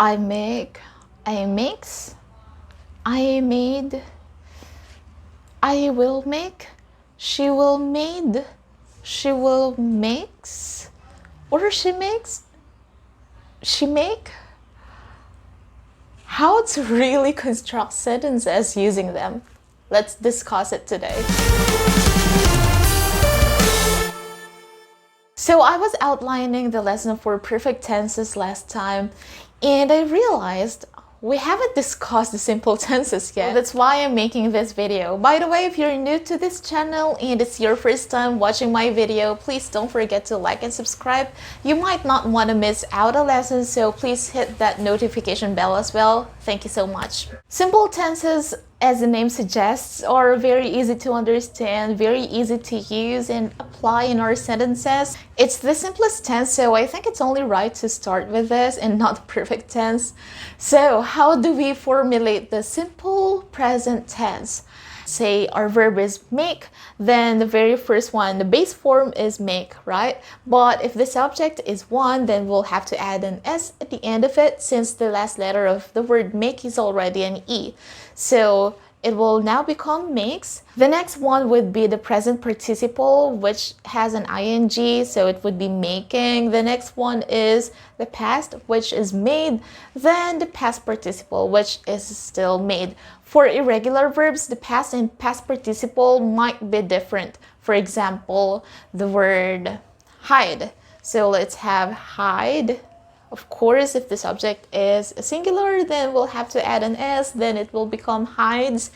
I make, I mix, I made, I will make, she will made, she will makes, or she makes, she make. How to really construct sentences using them? Let's discuss it today. So I was outlining the lesson for perfect tenses last time, and I realized we haven't discussed the simple tenses yet. That's why I'm making this video. By the way, if you're new to this channel and it's your first time watching my video, please don't forget to like and subscribe. You might not want to miss out a lesson, so please hit that notification bell as well. Thank you so much. Simple tenses, as the name suggests, are very easy to understand, very easy to use and apply in our sentences. It's the simplest tense, so I think it's only right to start with this and not the perfect tense. So how do we formulate the simple present tense? Say our verb is make, then the very first one, the base form is make, right? But if the subject is one, then we'll have to add an S at the end of it, since the last letter of the word make is already an E. So it will now become makes. The next one would be the present participle, which has an ing, so it would be making. The next one is the past, which is made. Then the past participle, which is still made. For irregular verbs, the past and past participle might be different. For example, the word hide. So let's have hide. Of course, if the subject is singular, then we'll have to add an S, then it will become hides.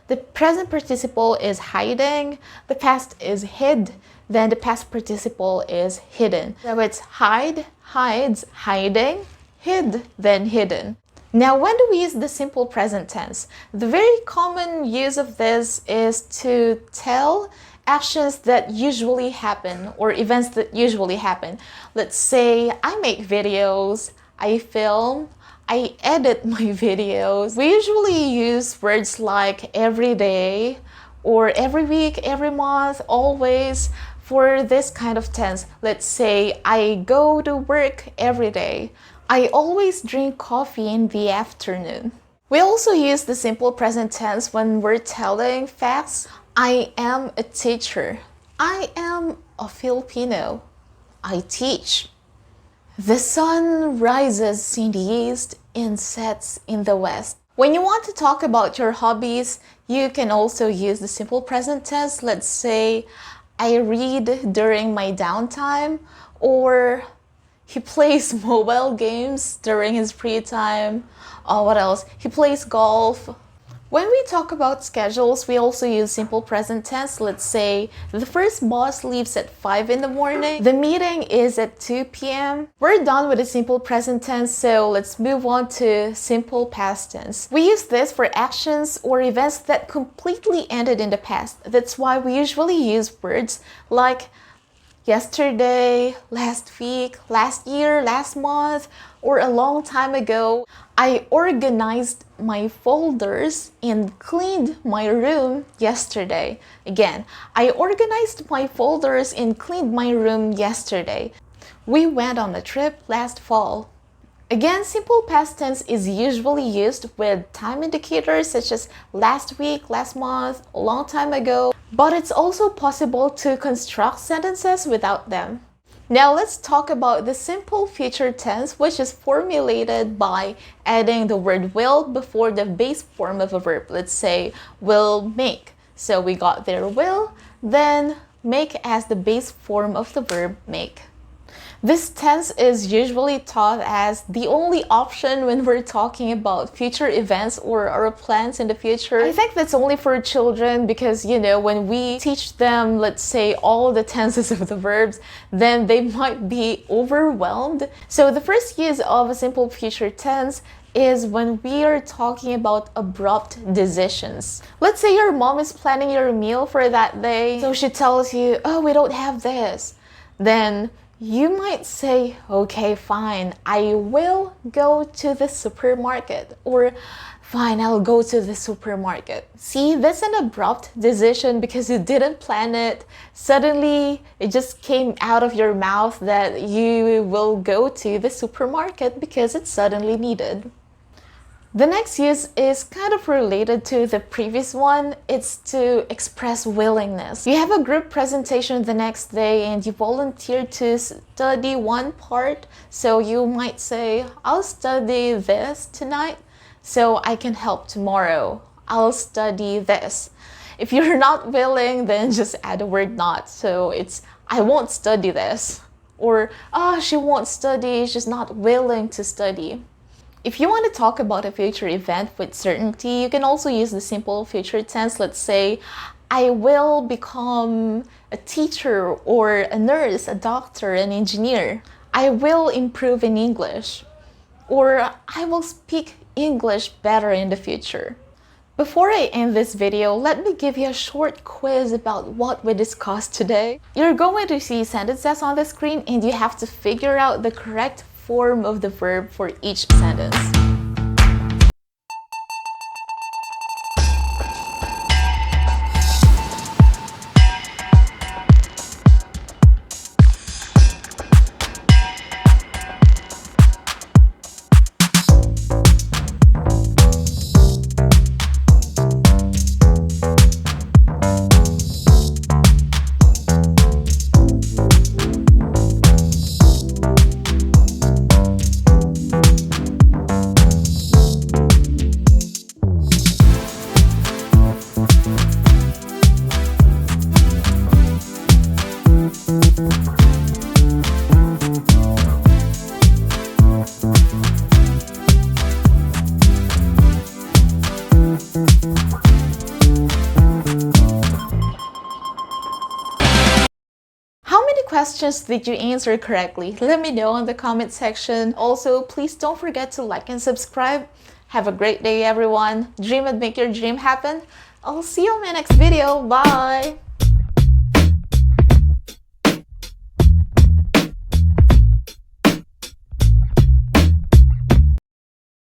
The present participle is hiding, the past is hid, then the past participle is hidden. So it's hide, hides, hiding, hid, then hidden. Now, when do we use the simple present tense? The very common use of this is to tell actions that usually happen or events that usually happen. Let's say I make videos, I film, I edit my videos. We usually use words like every day or every week, every month, always for this kind of tense. Let's say I go to work every day. I always drink coffee in the afternoon. We also use the simple present tense when we're telling facts. I am a teacher. I am a Filipino. I teach. The sun rises in the east and sets in the west. When you want to talk about your hobbies, you can also use the simple present tense. Let's say, I read during my downtime, or he plays mobile games during his free time. What else? He plays golf. When we talk about schedules, we also use simple present tense. Let's say the first boss leaves at 5 in the morning. The meeting is at 2 p.m. We're done with the simple present tense, so let's move on to simple past tense. We use this for actions or events that completely ended in the past. That's why we usually use words like yesterday, last week, last year, last month, or a long time ago. I organized my folders and cleaned my room yesterday. Again, I organized my folders and cleaned my room yesterday. We went on a trip last fall. Again, simple past tense is usually used with time indicators such as last week, last month, a long time ago, but it's also possible to construct sentences without them. Now let's talk about the simple future tense, which is formulated by adding the word will before the base form of a verb. Let's say will make. So we got there will, then make as the base form of the verb make. This tense is usually taught as the only option when we're talking about future events or our plans in the future. I think that's only for children because, when we teach them, let's say, all the tenses of the verbs, then they might be overwhelmed. So the first use of a simple future tense is when we are talking about abrupt decisions. Let's say your mom is planning your meal for that day, so she tells you, oh, we don't have this. Then you might say, okay, fine, I will go to the supermarket. Or Fine, I'll go to the supermarket. See, that's an abrupt decision because you didn't plan it. Suddenly, it just came out of your mouth that you will go to the supermarket because it's suddenly needed. The next use is kind of related to the previous one. It's to express willingness. You have a group presentation the next day and you volunteer to study one part. So you might say, I'll study this tonight so I can help tomorrow. I'll study this. If you're not willing, then just add a word not. So it's, I won't study this. Or, she won't study, she's not willing to study. If you want to talk about a future event with certainty, you can also use the simple future tense. Let's say, I will become a teacher or a nurse, a doctor, an engineer. I will improve in English. Or I will speak English better in the future. Before I end this video, let me give you a short quiz about what we discussed today. You're going to see sentences on the screen and you have to figure out the correct form of the verb for each sentence. Questions did you answer correctly? Let me know in the comment section. Also, please don't forget to like and subscribe. Have a great day, everyone. Dream and make your dream happen. I'll see you in my next video. Bye!